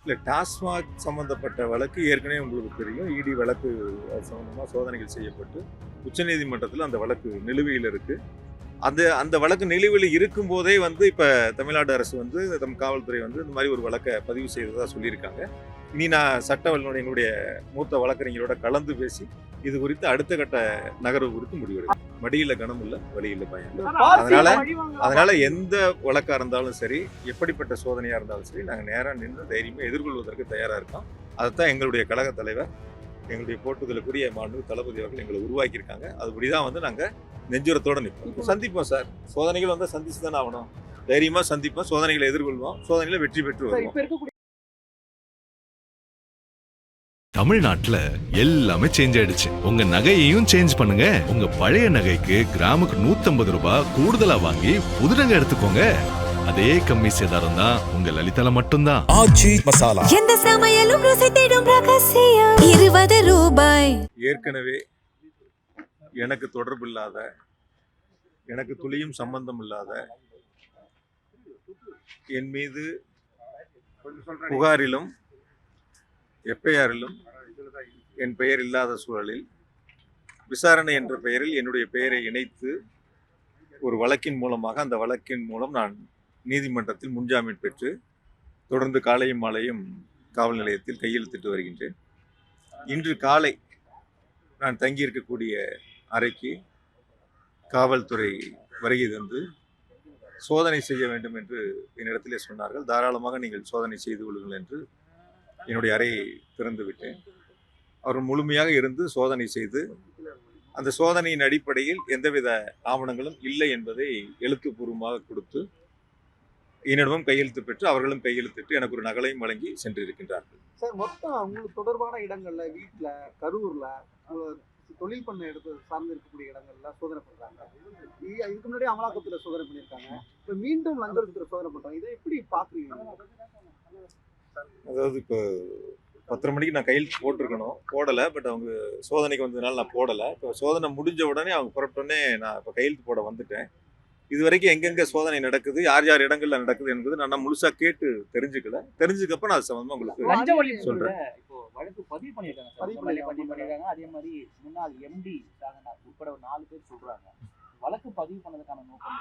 இல்லை, டாஸ்மாக் சம்பந்தப்பட்ட வழக்கு ஏற்கனவே உங்களுக்கு தெரியும். இடி வழக்கு சம்பந்தமாக சோதனைகள் செய்யப்பட்டு உச்சநீதிமன்றத்தில் அந்த வழக்கு நிலுவையில் இருக்கு. அந்த அந்த வழக்கு நிலுவையில் இருக்கும் போதே இப்போ தமிழ்நாடு அரசு நம் காவல்துறை இந்த மாதிரி ஒரு வழக்கை பதிவு செய்ததாக சொல்லியிருக்காங்க. இனி நான் சட்ட வல்லுநர் எங்களுடைய மூத்த வழக்கறிஞரோட கலந்து பேசி இது குறித்து அடுத்த கட்ட நகர்வு குறித்து முடிவெடுக்கும். மடியில கனம் இல்லை, வழியில் பயம் இல்லை. அதனால எந்த வழக்கா இருந்தாலும் சரி, எப்படிப்பட்ட சோதனையா இருந்தாலும் சரி, நாங்கள் நேராக நின்று தைரியமா எதிர்கொள்வதற்கு தயாரா இருக்கோம். அதைத்தான் எங்களுடைய கழக தலைவர், எங்களுடைய போட்டுதலுக்குரிய மாண்பு தளபதி அவர்கள் எங்களை உருவாக்கியிருக்காங்க. அதுபடிதான் நாங்கள் நெஞ்சுரத்தோட நிற்போம். சந்திப்போம் சார். சோதனைகள் சந்திச்சு தானே ஆகணும். தைரியமா சந்திப்போம், சோதனைகளை எதிர்கொள்வோம், சோதனைகளை வெற்றி பெற்று வருவோம். தமிழ்நாட்டுல எல்லாமே சேஞ்ச் ஆயிடுச்சு. உங்க நகையையும் சேஞ்ச் பண்ணுங்க. உங்க பழைய நகைக்கு கிராமுக்கு 150 ரூபாய் கூடுதலா வாங்கி புது நகை எடுத்துக்கோங்க. அதே கம்மி சேதாரம் தான் உங்க லலிதால மட்டும்தான். ஆச்சி மசாலா, எந்த சமையலும் ருசி தேடும் ரகசியம் 20 ரூபாய். ஏற்கனவே எனக்கு தொடர்பு இல்லாத, எனக்கு துளியும் சம்பந்தம் இல்லாத, என் மீது புகாரிலும் எஃப்ஐஆரிலும் என் பெயர் இல்லாத சூழலில் விசாரணை என்ற பெயரில் என்னுடைய பெயரை இணைத்து ஒரு வழக்கின் மூலமாக, அந்த வழக்கின் மூலம் நான் நீதிமன்றத்தில் முன்ஜாமீன் பெற்று தொடர்ந்து காலையும் மாலையும் காவல் நிலையத்தில் கையெழுத்திட்டு வருகின்றேன். இன்று காலை நான் தங்கியிருக்கக்கூடிய அறைக்கு காவல்துறை வருகை தந்து சோதனை செய்ய வேண்டும் என்று என்னிடத்திலே சொன்னார்கள். தாராளமாக நீங்கள் சோதனை செய்து கொள்ளுங்கள் என்று என்னுடைய அறையை திறந்து விட்டேன். அவர்கள் முழுமையாக இருந்து சோதனை செய்து அந்த சோதனையின் அடிப்படையில் எந்தவித ஆவணங்களும் இல்லை என்பதை எழுத்துப்பூர்வமாக கொடுத்து என்னிடமும் கையெழுத்து பெற்று அவர்களும் கையெழுத்திட்டு எனக்கு ஒரு நகலையும் வழங்கி சென்றிருக்கின்றார்கள். சார், மொத்தம் உங்களுக்கு தொடர்பான இடங்கள்ல, வீட்டில், கரூர்ல, தொழில் பண்ண இடத்து சார்ந்து இருக்கக்கூடிய இடங்கள்ல சோதனை பண்றாங்க. இதுக்கு முன்னாடி அமலாக்கத்துல சோதனை பண்ணியிருக்காங்க. இப்போ மீண்டும் லஞ்சத்துறை சோதனை பண்றாங்க. இதை எப்படி பாக்குறீங்க? அதாவது இப்போ 10:30 மணிக்கு நான் கையெழுத்து போட்டிருக்கணும், போடலை. பட் அவங்க சோதனைக்கு வந்ததுனால நான் போடலை. இப்போ சோதனை முடிஞ்ச உடனே அவங்க புறப்பட்டோடனே நான் இப்போ கையெழுத்து போட வந்துட்டேன். இது வரைக்கும் எங்கெங்கே சோதனை நடக்குது, யார் யார் இடங்கள்ல நடக்குது என்பது நான் முழுசா கேட்டு தெரிஞ்சுக்கப்ப நான் சம்பந்தமா உங்களுக்கு சொல்றேன். வழக்கு பதிவு பண்ணிருக்காங்க. அதே மாதிரி முன்னாள் எம்டி உட்பட ஒரு 4 பேர் சொல்றாங்க. வழக்கு பதிவு பண்ணதுக்கான நோக்கம்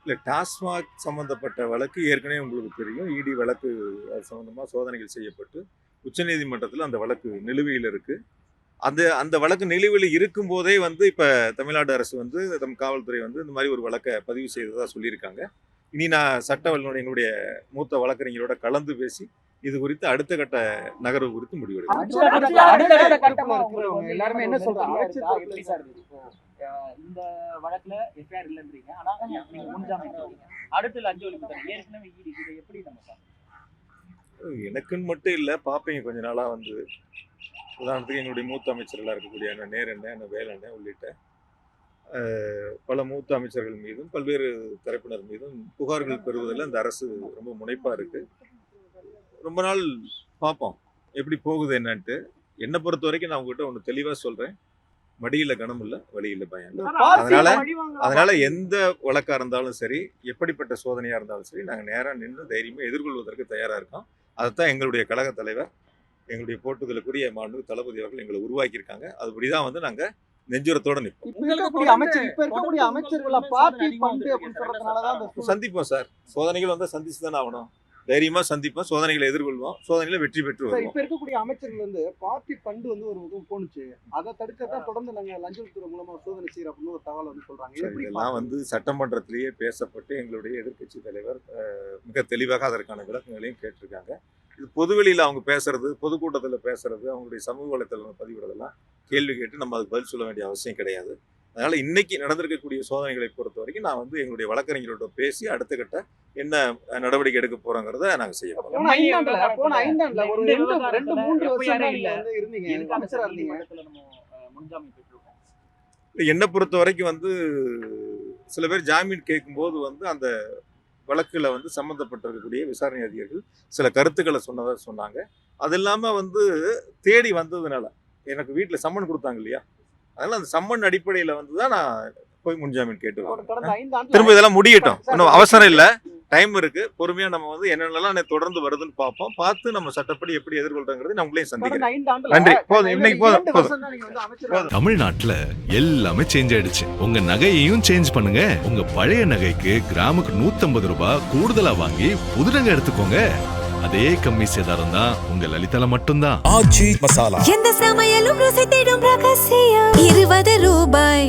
இல்லை, டாஸ்மாக் சம்பந்தப்பட்ட வழக்கு ஏற்கனவே உங்களுக்கு தெரியும். இடி வழக்கு சம்பந்தமா சோதனைகள் செய்யப்பட்டு உச்சநீதிமன்றத்தில் அந்த வழக்கு நிலுவையில் இருக்கு. அந்த வழக்கு நிலுவையில் இருக்கும் போதே இப்போ தமிழ்நாடு அரசு நம் காவல்துறை இந்த மாதிரி ஒரு வழக்கை பதிவு செய்ததாக சொல்லியிருக்காங்க. இனி நான் சட்ட வல்லுநர் எங்களுடைய மூத்த வழக்கறிஞரோட கலந்து பேசி இது குறித்து அடுத்த கட்ட நகர்வு குறித்து முடிவெடுக்கும். எல்லாருமே என்ன சொல்றாங்க? இந்த வழக்குல எஃப்ஐஆர் இல்லன்றீங்க, ஆனா நீங்க முன்ஜாமீன் அடுத்து லஞ்ச ஒழிப்பு ஏற்கனவே இடி, இதை எப்படி நம்ம எனக்குன்னு மட்டும் இல்லை, பார்ப்பீங்க கொஞ்ச நாளா உதாரணத்துக்கு எங்களுடைய மூத்த அமைச்சர்களாக இருக்கக்கூடிய அண்ணன் நேரண்ணன், அண்ணன் வேலண்ணன் உள்ளிட்ட பல மூத்த அமைச்சர்கள் மீதும் பல்வேறு தரப்பினர் மீதும் புகார்கள் பெறுவதில் அந்த அரசு ரொம்ப முனைப்பாக இருக்கு. ரொம்ப நாள் பார்ப்போம் எப்படி போகுது என்னன்ட்டு. என்னை பொறுத்த வரைக்கும் நான் உங்ககிட்ட ஒன்று தெளிவாக சொல்கிறேன். மடியில கனம் இல்லை, வழியில் பயம் இல்லை. அதனால எந்த வழக்கா இருந்தாலும் சரி, எப்படிப்பட்ட சோதனையாக இருந்தாலும் சரி, நாங்கள் நேராக நின்று தைரியமாக எதிர்கொள்வதற்கு தயாராக இருக்கோம். அதைத்தான் எங்களுடைய கழக தலைவர், எங்களுடைய போட்டுதலுக்குரிய மாண்பு தளபதி அவர்கள் எங்களை உருவாக்கியிருக்காங்க. அதுபடிதான் நாங்கள் நெஞ்சுரத்தோட நிற்போம். சந்திப்போம் சார். சோதனைகள் சந்திச்சு தானே ஆகணும். தைரியமா சந்திப்போம், சோதனைகளை எதிர்கொள்வோம், சோதனைகளை வெற்றி பெற்று வருவோம். இப்ப இருக்கக்கூடிய அமைச்சர்கள் பார்ட்டி ஃபண்ட் ஒரு முகம் போனுச்சு, அதை தடுக்கத்தான் தொடர்ந்து நாங்க லஞ்சத்துறை மூலமா சோதனை செய்யற அப்படின்னு ஒரு தகவல் சொல்றாங்க. இதெல்லாம் சட்டமன்றத்திலேயே பேசப்பட்டு எங்களுடைய எதிர்க்கட்சி தலைவர் மிக தெளிவாக அதற்கான விளக்கங்களையும் கேட்டிருக்காங்க. இது பொதுவெளியில் அவங்க பேசுறது, பொதுக்கூட்டத்தில் பேசுறது, அவங்களுடைய சமூக வலைத்தளம் பதிவிடுறதெல்லாம் கேள்வி கேட்டு நம்ம அதுக்கு பதில் சொல்ல வேண்டிய அவசியம் கிடையாது. அதனால இன்னைக்கு நடந்திருக்கக்கூடிய சோதனைகளை பொறுத்த வரைக்கும் நான் எங்களுடைய வழக்கறிஞரோட பேசி அடுத்த கட்ட என்ன நடவடிக்கை எடுக்க போறோங்கிறத நாங்க செய்ய போறோம். என்னை பொறுத்த வரைக்கும் சில பேர் ஜாமீன் கேட்கும்போது அந்த வழக்குல சம்பந்தப்பட்டிருக்கக்கூடிய விசாரணை அதிகாரிகள் சில கருத்துக்களை சொன்னாங்க. அது இல்லாம தேடி வந்ததுனால எனக்கு வீட்டுல சம்மன் கொடுத்தாங்க இல்லையா, அதனால அந்த சம்மன் அடிப்படையில தான் நான் போய் முன்ஜாமீன் கேட்டு வாங்க. கடந்த 5 ஆண்டுல திரும்ப இதெல்லாம் முடியட்டும், இன்னும் அவசரம் இல்லை, டைம் இருக்கு. பொறுமையா நம்ம வந்து என்னென்னலாம் தொடர்ந்து வருதுன்னு பார்ப்போம். பார்த்து நம்ம சட்டப்படி எப்படி எதிர்கொள்றோங்கிறது நான் உங்களையும் சந்திக்கிறேன். கடந்த 5 ஆண்டுல நன்றி. போதும், இன்னைக்கு போதும், 2 போதும். வருஷம் தான் நீங்க வந்து அமைச்சரா தமிழ்நாட்டுல எல்லாமே சேஞ்ச் ஆயிடுச்சு. உங்க நகையையும் சேஞ்ச் பண்ணுங்க. உங்க பழைய நகைக்கு கிராமுக்கு 150 ரூபாய் கூடுதலா வாங்கி புது நகை எடுத்துக்கோங்க. அதே கம்மி சேதாரம் தான் உங்க லலிதால மட்டும்தான். எந்த சமையலும் ருசி தேடும் ரகசியம் 20 ரூபாய்.